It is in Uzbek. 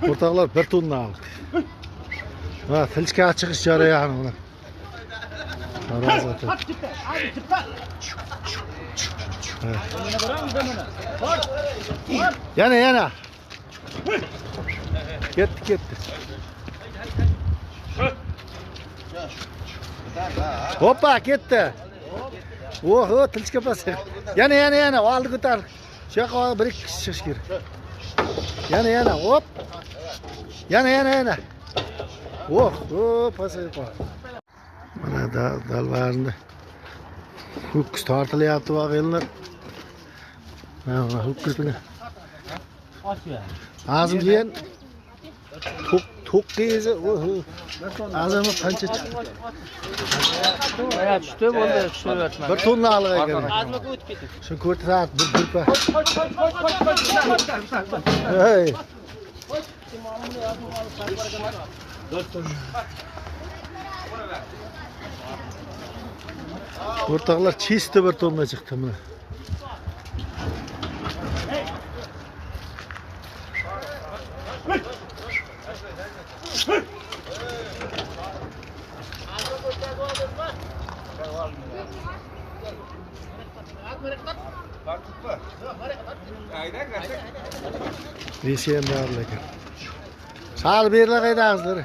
Ortaklar bir tonla aldık. Ha, tilçka çıkış jarayani buna. Razı olsun. Yana. Gitti. Hoppa gitti. Oho tilçka bası. Yana. Aldı ko'tar. Şaka bir ikki kishi chiqish kerak. Yana. Hop. Yana. Pasayib qol. Mana dalvarni. Ho'kiz tortilyapti vaqelar. Mana ho'kizni. Azim degan to'qqiz azami qancha chiqdi? Ya tushdi bo'ldi, tushiryapman. Bir tonna alg'a ekan. Azmiga o'tib ketdi. Shu ko'rsat bir pa. Hey. O'rtoqlar chista bir tonna chiqdi mana. Resiyem bağırlı ekan. Sağ ol, berle qaydasizlar.